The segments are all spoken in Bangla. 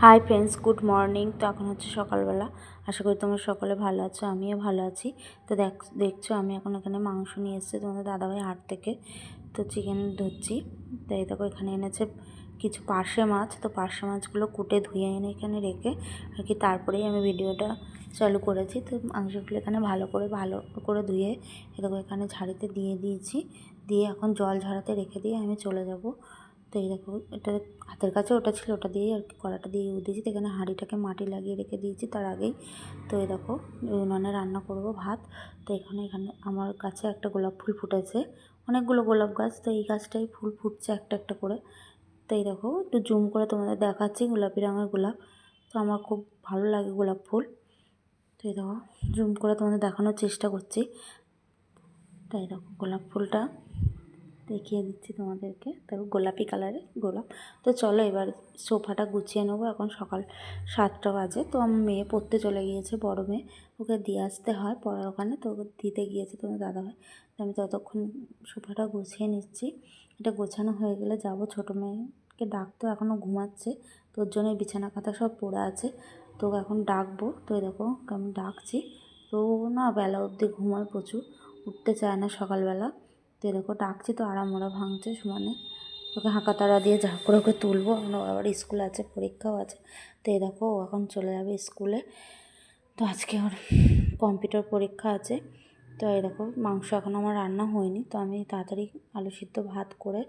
Hi friends, good morning. তো এখন হচ্ছে সকালবেলা। আশা করি তোমরা সকলে ভালো আছো, আমিও ভালো আছি। তো দেখছো আমি এখন এখানে মাংস নিয়ে এসেছি তোমাদের দাদাভাই হাট থেকে। তো চিকেন ধুচ্ছি। তো এই দেখো এখানে এনেছে কিছু পার্শে মাছ। তো পার্শে মাছগুলো কুটে ধুয়ে এনে এখানে রেখে আর কি তারপরেই আমি ভিডিওটা চালু করেছি। তো মাংসগুলো এখানে ভালো করে ধুয়ে এরকম এখানে ঝাড়িতে দিয়ে দিয়েছি। দিয়ে এখন জল ঝরাতে রেখে দিয়ে আমি চলে যাব। তো এই দেখো এটা হাতের কাছে ওটা ছিল, ওটা দিয়েই আর কি কড়াটা দিয়ে দিয়েছি। তো এখানে হাঁড়িটাকে মাটি লাগিয়ে রেখে দিয়েছি তার আগেই। তো এই দেখো উনুনে রান্না করব ভাত। তো এখানে আমার কাছে একটা গোলাপ ফুল ফুটেছে, অনেকগুলো গোলাপ গাছ। তো এই গাছটাই ফুল ফুটছে একটা একটা করে। তো এই দেখো একটু জুম করে তোমাদের দেখাচ্ছি, গোলাপি রঙের গোলাপ। তো আমার খুব ভালো লাগে গোলাপ ফুল। তো এই দেখো জুম করে তোমাদের দেখানোর চেষ্টা করছি। তাই দেখো গোলাপ ফুলটা দেখিয়ে দিচ্ছি তোমাদেরকে। তারপর গোলাপি কালারের গোলাপ। তো চলো এবার সোফাটা গুছিয়ে নেবো। এখন সকাল 7টা বাজে। তো আমার মেয়ে পড়তে চলে গিয়েছে, বড় মেয়ে। ওকে দিয়ে আসতে হয় পড়ার ওখানে, তো ওকে দিতে গিয়েছে তোমার দাদাভাই। তো আমি ততক্ষণ সোফাটা গুছিয়ে নিচ্ছি। এটা গোছানো হয়ে গেলে যাব ছোটো মেয়েকে ডাকতে, এখনও ঘুমাচ্ছে। তোর জন্য বিছানা কাঁথা সব পড়ে আছে। তো এখন ডাকবো। তো দেখো আমি ডাকছি। তো না বেলা অবধি ঘুমায় প্রচুর, উঠতে চায় না সকালবেলা। তো দেখো ডাকছি তো আড়ামোড়া ভাঙছে সমানে। ওকে হাঁকা তাড়া দিয়ে যা করে ওকে তুলবো। আবার স্কুল আছে, পরীক্ষাও আছে। তো এই দেখো ও এখন চলে যাবে স্কুলে। তো আজকে ওর কম্পিউটার পরীক্ষা আছে। তো এই দেখো মাংস এখন আমার রান্না হয়নি। তো আমি তাড়াতাড়ি আলু সিদ্ধ ভাত করে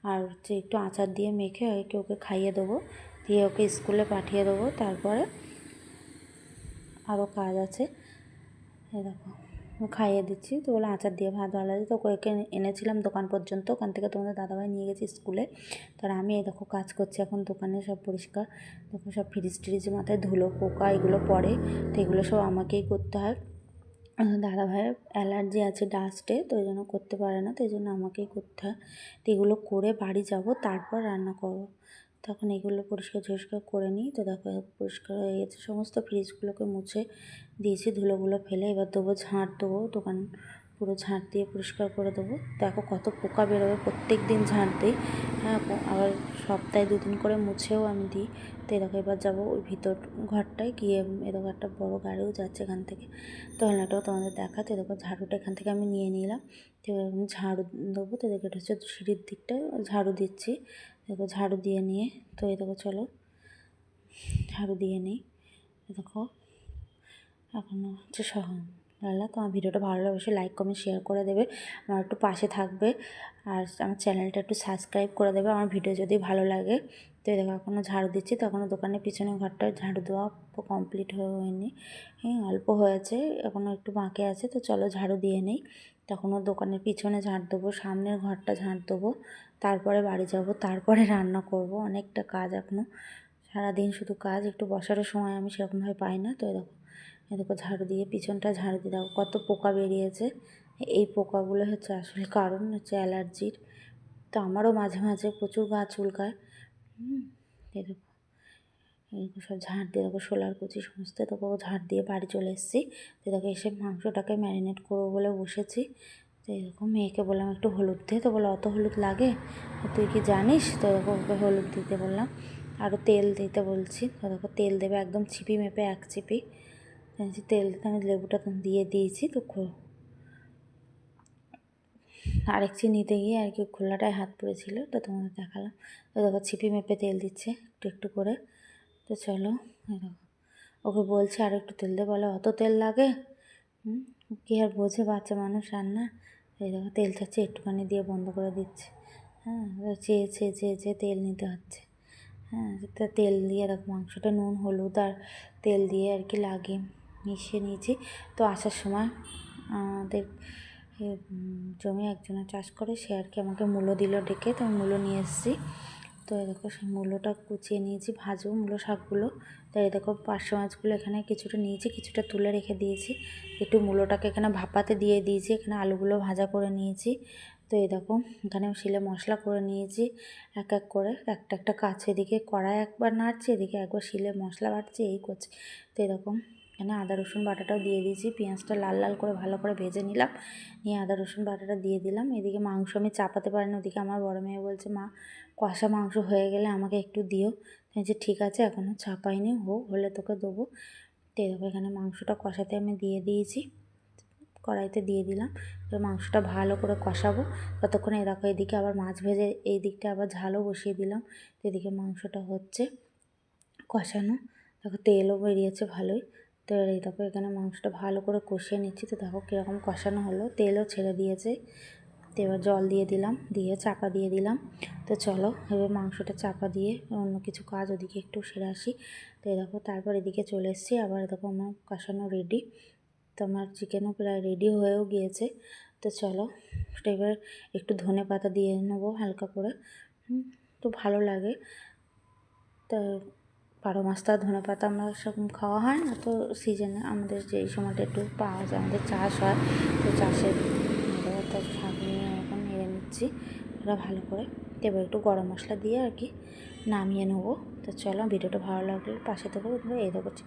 আর হচ্ছে একটু আচার দিয়ে মেখে ওকে খাইয়ে দেবো, দিয়ে ওকে স্কুলে পাঠিয়ে দেবো। তারপরে আরও কাজ আছে। এই দেখো খাইয়ে দিচ্ছি। তো বলে আচার দিয়ে ভাত ভালো লাগে। তো ওকে এনেছিলাম দোকান পর্যন্ত, ওখান থেকে তোমাদের দাদাভাই নিয়ে গেছি স্কুলে। তার আমি এই দেখো কাজ করছি এখন দোকানে, সব পরিষ্কার। দেখো সব ফ্রিজ মাথায় ধুলো পোকা এগুলো পড়ে। তো এগুলো সব আমাকেই করতে হয়। দাদাভাইয়ের অ্যালার্জি আছে ডাস্টে, তো ওই জন্য করতে পারে না। তো এই জন্য আমাকেই করতে হয়। তো এগুলো করে বাড়ি যাব, তারপর রান্না করবো। তখন এগুলো পরিষ্কার করে নিই। তো দেখো পরিষ্কার হয়ে গেছে, সমস্ত ফ্রিজগুলোকে মুছে দিয়েছি ধুলোগুলো ফেলে। এবার দেবো ঝাঁট, দেবো দোকান পুরো ঝাঁট দিয়ে পরিষ্কার করে দেবো। দেখো কত পোকা বেরোবে, প্রত্যেক দিন ঝাঁট দিই। হ্যাঁ, আবার সপ্তাহে 2 দিন করে মুছেও আমি দিই। তো এরকম এবার যাবো ওই ভিতর ঘরটায় গিয়ে, এরকম একটা বড় গাড়িও যাচ্ছে এখান থেকে। তো হেলাটাও তোমাদের দেখাতে। দেখো ঝাড়ুটা এখান থেকে আমি নিয়ে নিলাম। তো আমি ঝাড়ু দেবো। তো দেখো এটা হচ্ছে সিঁড়ির দিকটা ঝাড়ু দিচ্ছি। দেখো ঝাড়ু দিয়ে নিয়ে, তো এই দেখো চলো ঝাড়ু দিয়ে নিই। দেখো এখনও হচ্ছে সকালবেলা। তো আমার ভিডিওটা ভালো লাগে অবশ্যই লাইক কমেন্ট শেয়ার করে দেবে, আমার একটু পাশে থাকবে। আর আমার চ্যানেলটা একটু সাবস্ক্রাইব করে দেবে আমার ভিডিও যদি ভালো লাগে। তো এই দেখো এখনও ঝাড়ু দিচ্ছি। তো এখনও দোকানের পিছনে ঘরটা ঝাড়ু দেওয়া কমপ্লিট হয়নি, হ্যাঁ অল্প হয়েছে, এখনও একটু বাকি আছে। তো চলো ঝাড়ু দিয়ে নেই। তখনও দোকানের পিছনে ঝাড় দেবো, সামনের ঘরটা ঝাড় দেবো, তারপরে বাড়ি যাব, তারপরে রান্না করব। অনেকটা কাজ এখনও, সারাদিন শুধু কাজ, একটু বসারও সময় আমি সেরকমভাবে পাই না। তো এরকম ঝাড়ু দিয়ে পিছনটা ঝাড়ু দিয়ে দেখো কত পোকা বেরিয়েছে। এই পোকাগুলো হচ্ছে আসল কারণ হচ্ছে অ্যালার্জির। তো আমারও মাঝে মাঝে প্রচুর গা চুলকায়। এরকম সব ঝাঁট দিয়ে দেখো শোলার কুচি সমস্ত দেখো ঝাঁট দিয়ে বাড়ি চলে এসেছি। তো দেখো এসে মাংসটাকে ম্যারিনেট করবো বলে বসেছি। তো এরকম মেয়েকে বললাম একটু হলুদ দিয়ে, তো বলে অত হলুদ লাগে, তুই কি জানিস? তো দেখো ওকে হলুদ দিতে বললাম, আরও তেল দিতে বলছি। তো দেখো তেল দেবে একদম ছিপি মেপে 1 চিপি তেল দিতে আমি লেবুটা দিয়ে দিয়েছি। তো আরেক চিনিতে গিয়ে আর কি খোলাটায় হাত পড়েছিল, তো তোমাদের দেখালাম। তো দেখো ছিপি মেপে তেল দিচ্ছে একটু একটু করে। তো চলো দেখো ওকে বলছে আর একটু তেল দে, বলে অত তেল লাগে, কী আর বোঝে বাচ্চা মানুষ রান্না। এই দেখো তেল চাচ্ছে একটুখানি দিয়ে বন্ধ করে দিচ্ছে। হ্যাঁ, চেয়ে তেল নিতে হচ্ছে। হ্যাঁ, তা তেল দিয়ে দেখো মাংসটা নুন হলুদ আর তেল দিয়ে আর কি লাগিয়ে মিশিয়ে নিয়েছি। তো আসার সময় আমাদের জমি একজনে চাষ করে, সে আর কি আমাকে মূলো দিল ডেকে, তো আমি মূলো নিয়ে এসেছি। তো এই দেখো সেই মূলোটা কুচিয়ে নিয়েছি, ভাজবো মূলো শাকগুলো। তো এই দেখো পার্শে মাছগুলো এখানে কিছুটা নিয়েছি, কিছুটা তুলে রেখে দিয়েছি। একটু মূলোটাকে এখানে ভাপাতে দিয়ে দিয়েছি, এখানে আলুগুলো ভাজা করে নিয়েছি। তো এই দেখো এখানে শিলে মশলা করে নিয়েছি এক এক করে, একটা কাছে এদিকে কড়াই একবার নাড়ছি, এদিকে একবার শিলে মশলা বাটছি, এই করছি। তো এরকম এখানে আদা রসুন বাটাটাও দিয়ে দিয়েছি, পেঁয়াজটা লাল লাল করে ভালো করে ভেজে নিলাম, নিয়ে আদা রসুন বাটাটা দিয়ে দিলাম। এদিকে মাংস আমি চাপাতে পারিনি, ওদিকে আমার বড় মেয়ে বলছে মা কষা মাংস হয়ে গেলে আমাকে একটু দিও। এই যে ঠিক আছে, এখনও চাপাইনি, হলে তোকে দেবো। তো এই দেখো এখানে মাংসটা কষাতে আমি দিয়ে দিয়েছি, কড়াইতে দিয়ে দিলাম। তো মাংসটা ভালো করে কষাবো ততক্ষণে। এই দেখো এদিকে আবার মাছ ভেজে এই দিকটা আবার ঝালও বসিয়ে দিলাম। তো এদিকে মাংসটা হচ্ছে কষানো, দেখো তেলও বেরিয়েছে ভালোই। তো এই দেখো এখানে মাংসটা ভালো করে কষিয়ে নিচ্ছি। তো দেখো কীরকম কষানো হলো, তেলও ছেড়ে দিয়েছে। তো এবার জল দিয়ে দিলাম, দিয়ে চাপা দিয়ে দিলাম। তো চলো এবার মাংসটা চাপা দিয়ে অন্য কিছু কাজ ওদিকে একটু সেরে আসি। তো এই দেখো তারপর এদিকে চলে এসেছি, আবার দেখো আমার কষানো রেডি। তো আমার চিকেনও প্রায় রেডি হয়েও গিয়েছে। তো চলো এবার একটু ধনে পাতা দিয়ে নেবো হালকা করে, তো ভালো লাগে। তো বারো মাস তো ধনে পাতা আমরা সেরকম খাওয়া হয় না, তো সিজনে আমাদের যেই সময়টা একটু পাওয়া যায়, আমাদের চাষ হয়, তো চাষের তো শাক নিয়ে এখন নেড়ে নিচ্ছি ওরা ভালো করে। এবার একটু গরম মশলা দিয়ে আর কি নামিয়ে নেবো। তো চলো ভিডিওটা ভালো লাগলে পাশে থেকো। এই দেখো চিকেন